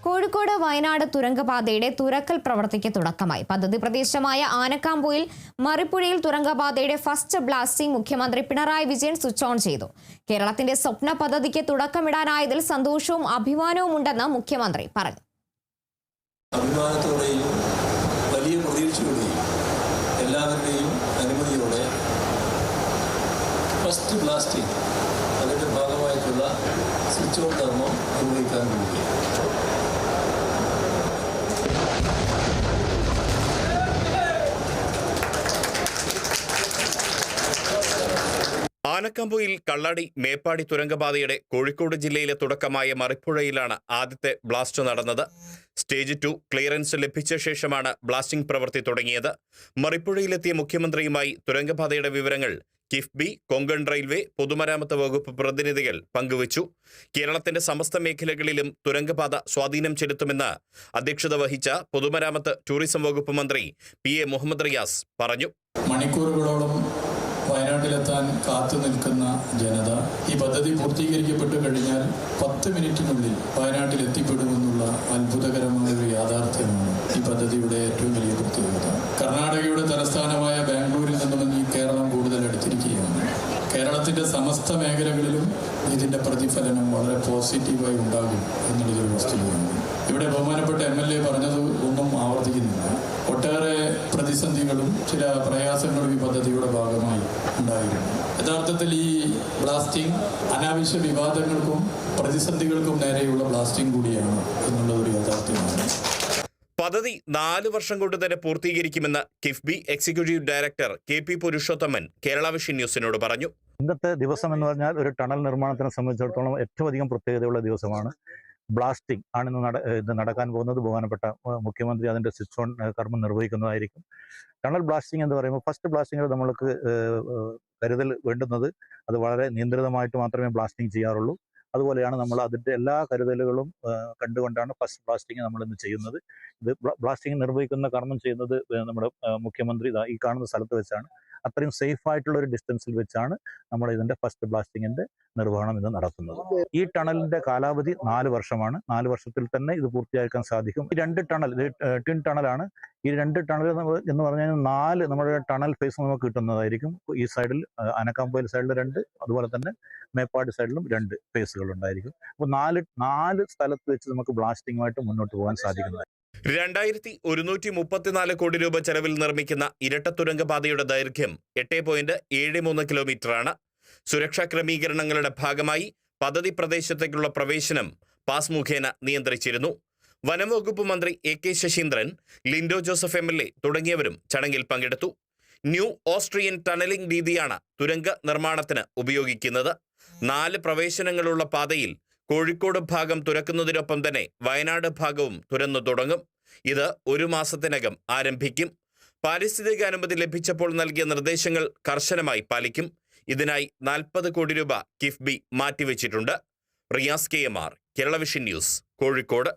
കോഴിക്കോട് വയനാട് തുരങ്കപാതയുടെ തുറക്കൽ പ്രവൃത്തിക്ക് തുടക്കമായി. പദ്ധതി പ്രദേശമായ ആനക്കാംപൊയിൽ മറിപ്പുഴയിൽ തുരങ്കപാതയുടെ ഫസ്റ്റ് ബ്ലാസ്റ്റിംഗ് മുഖ്യമന്ത്രി പിണറായി വിജയൻ സ്വിച്ച് ഓൺ ചെയ്തു. കേരളത്തിന്റെ സ്വപ്ന പദ്ധതിക്ക് തുടക്കമിടാനായതിൽ സന്തോഷവും അഭിമാനവും ഉണ്ടെന്ന് മുഖ്യമന്ത്രി പറഞ്ഞു. അഭിമാനത്തോടെയും വലിയ പ്രതീക്ഷയോടെയും എല്ലാവരുടെയും അനുമതിയോടെ ഫസ്റ്റ് ബ്ലാസ്റ്റിംഗ് അതിൻ്റെ ഭാഗമായിട്ടുള്ള സ്വിച്ച് ഓൺ കർമ്മം നിർവഹിക്കാൻ പോവുകയാണ്. ആനക്കാംപൊയിൽ കള്ളാടി മേപ്പാടി തുരങ്കപാതയുടെ കോഴിക്കോട് ജില്ലയിലെ തുടക്കമായ മറിപ്പുഴയിലാണ് ആദ്യത്തെ ബ്ലാസ്റ്റ് നടന്നത്. സ്റ്റേജ് 2 ക്ലിയറൻസ് ലഭിച്ച ശേഷമാണ് ബ്ലാസ്റ്റിംഗ് പ്രവൃത്തി തുടങ്ങിയത്. മറിപ്പുഴയിലെത്തിയ മുഖ്യമന്ത്രിയുമായി തുരങ്കപാതയുടെ വിവരങ്ങൾ കിഫ്ബി, കൊങ്കൺ റെയിൽവേ, പൊതുമരാമത്ത് വകുപ്പ് പ്രതിനിധികൾ പങ്കുവച്ചു. കേരളത്തിന്റെ സമസ്ത മേഖലകളിലും തുരങ്കപാത സ്വാധീനം ചെലുത്തുമെന്ന് അധ്യക്ഷത വഹിച്ച പൊതുമരാമത്ത് ടൂറിസം വകുപ്പ് മന്ത്രി PA മുഹമ്മദ് റിയാസ് പറഞ്ഞു. മണിക്കൂറുകളോളം വയനാട്ടിലെത്താൻ കാത്തു നിൽക്കുന്ന ജനത ഈ പദ്ധതി പൂർത്തീകരിക്കപ്പെട്ടു കഴിഞ്ഞാൽ 10 മിനിറ്റിനുള്ളിൽ വയനാട്ടിൽ എത്തിപ്പെടുമെന്നുള്ള അത്ഭുതകരമായ ഒരു യാഥാർത്ഥ്യമാണ് ഈ പദ്ധതിയുടെ ഏറ്റവും വലിയ പ്രത്യേകത. കർണാടകയുടെ തലസ്ഥാനമായ ബാംഗ്ലൂരിൽ നിന്നും ഈ കേരളം കൂടുതൽ അടുത്തിരിക്കുകയാണ്. കേരളത്തിന്റെ സമസ്ത മേഖലകളിലും ഇതിന്റെ പ്രതിഫലനം വളരെ പോസിറ്റീവായി ഉണ്ടാകും എന്നുള്ളതൊരു വസ്തുതയാണ്. ഇവിടെ ബഹുമാനപ്പെട്ട MLA പറഞ്ഞത് ഒന്നും ആവർത്തിക്കുന്നില്ല. ഒട്ടേറെ പ്രതിസന്ധികളും ചില പ്രയാസങ്ങളും ഈ പദ്ധതിയുടെ ഭാഗമായി ഉണ്ടായിരുന്നു. യഥാർത്ഥത്തിൽ ഈ ബ്ലാസ്റ്റിംഗ് അനാവശ്യ വിവാദങ്ങൾക്കും പ്രതിസന്ധികൾക്കും നേരെയുള്ള ബ്ലാസ്റ്റിംഗ് കൂടിയാണ് എന്നുള്ളതൊരു യാഥാർത്ഥ്യമാണ്. പദ്ധതി 4 വർഷം കൊണ്ട് തന്നെ പൂർത്തീകരിക്കുമെന്ന് KIIFB executive director KP Purushothaman Kerala vision ന്യൂസിനോട് പറഞ്ഞു. ഇന്നത്തെ ദിവസം എന്ന് പറഞ്ഞാൽ ഒരു ടണൽ നിർമ്മാണത്തിനെ സംബന്ധിച്ചിടത്തോളം ഏറ്റവും അധികം പ്രത്യേകതയുള്ള ദിവസമാണ്. ബ്ലാസ്റ്റിംഗ് ആണ് ഇത് നടക്കാൻ പോകുന്നത്. ബഹുമാനപ്പെട്ട മുഖ്യമന്ത്രി അതിൻ്റെ സ്വിച്ച് ഓൺ കർമ്മം നിർവഹിക്കുന്നതായിരിക്കും. ടണൽ ബ്ലാസ്റ്റിംഗ് എന്ന് പറയുമ്പോൾ ഫസ്റ്റ് ബ്ലാസ്റ്റിങ്ങിൽ നമ്മൾക്ക് കരുതൽ വേണ്ടുന്നത് അത് വളരെ നിയന്ത്രിതമായിട്ട് മാത്രമേ ബ്ലാസ്റ്റിംഗ് ചെയ്യാറുള്ളൂ. അതുപോലെയാണ് നമ്മൾ അതിൻ്റെ എല്ലാ കരുതലുകളും കണ്ടുകൊണ്ടാണ് ഫസ്റ്റ് ബ്ലാസ്റ്റിംഗ് നമ്മൾ ഇന്ന് ചെയ്യുന്നത്. ഇത് ബ്ലാസ്റ്റിംഗ് നിർവഹിക്കുന്ന കർമ്മം ചെയ്യുന്നത് നമ്മുടെ മുഖ്യമന്ത്രി ഈ കാണുന്ന സ്ഥലത്ത് വെച്ചാണ്. അത്രയും സേഫ് ആയിട്ടുള്ള ഒരു ഡിസ്റ്റൻസിൽ വെച്ചാണ് നമ്മൾ ഇതിന്റെ ഫസ്റ്റ് ബ്ലാസ്റ്റിങ്ങിന്റെ നിർവഹണം ഇന്ന് നടത്തുന്നത്. ഈ ടണലിന്റെ കാലാവധി 4 വർഷമാണ്. 4 വർഷത്തിൽ തന്നെ ഇത് പൂർത്തിയാക്കാൻ സാധിക്കും. ഈ 2 ടണൽ ട്വിൻ ടണലാണ്. ഈ 2 ടണൽ എന്ന് പറഞ്ഞാൽ 4 നമ്മുടെ ടണൽ ഫേസ് നമുക്ക് കിട്ടുന്നതായിരിക്കും. ഈ സൈഡിൽ ആനക്കാംപൊയിൽ സൈഡിൽ 2, അതുപോലെ തന്നെ മേപ്പാടി സൈഡിലും 2 ഫേസുകൾ ഉണ്ടായിരിക്കും. അപ്പോൾ 4 സ്ഥലത്ത് വെച്ച് നമുക്ക് ബ്ലാസ്റ്റിങ്ങുമായിട്ട് മുന്നോട്ട് പോകാൻ സാധിക്കുന്നതായിരിക്കും. 2134 കോടി രൂപ ചെലവിൽ നിർമ്മിക്കുന്ന ഇരട്ട തുരങ്കപാതയുടെ ദൈർഘ്യം 8.73 കിലോമീറ്ററാണ്. സുരക്ഷാ ക്രമീകരണങ്ങളുടെ ഭാഗമായി പദ്ധതി പ്രദേശത്തേക്കുള്ള പ്രവേശനം പാസ് മുഖേന നിയന്ത്രിച്ചിരുന്നു. വനംവകുപ്പ് മന്ത്രി AK ശശീന്ദ്രൻ, ലിൻഡോ ജോസഫ് MLA തുടങ്ങിയവരും ചടങ്ങിൽ പങ്കെടുത്തു. ന്യൂ ഓസ്ട്രിയൻ ടണലിംഗ് രീതിയാണ് തുരങ്ക നിർമ്മാണത്തിന് ഉപയോഗിക്കുന്നത്. 4 പ്രവേശനങ്ങളുള്ള പാതയിൽ കോഴിക്കോട് ഭാഗം തുറക്കുന്നതിനൊപ്പം തന്നെ വയനാട് ഭാഗവും തുറന്നു തുടങ്ങും. ഇത് 1 മാസത്തിനകം ആരംഭിക്കും. പാരിസ്ഥിതിക അനുമതി ലഭിച്ചപ്പോൾ നൽകിയ നിർദ്ദേശങ്ങൾ കർശനമായി പാലിക്കും. ഇതിനായി 40 കോടി രൂപ കിഫ്ബി മാറ്റിവെച്ചിട്ടുണ്ട്. Riyas KMR, Kerala vision news, Kozhikode.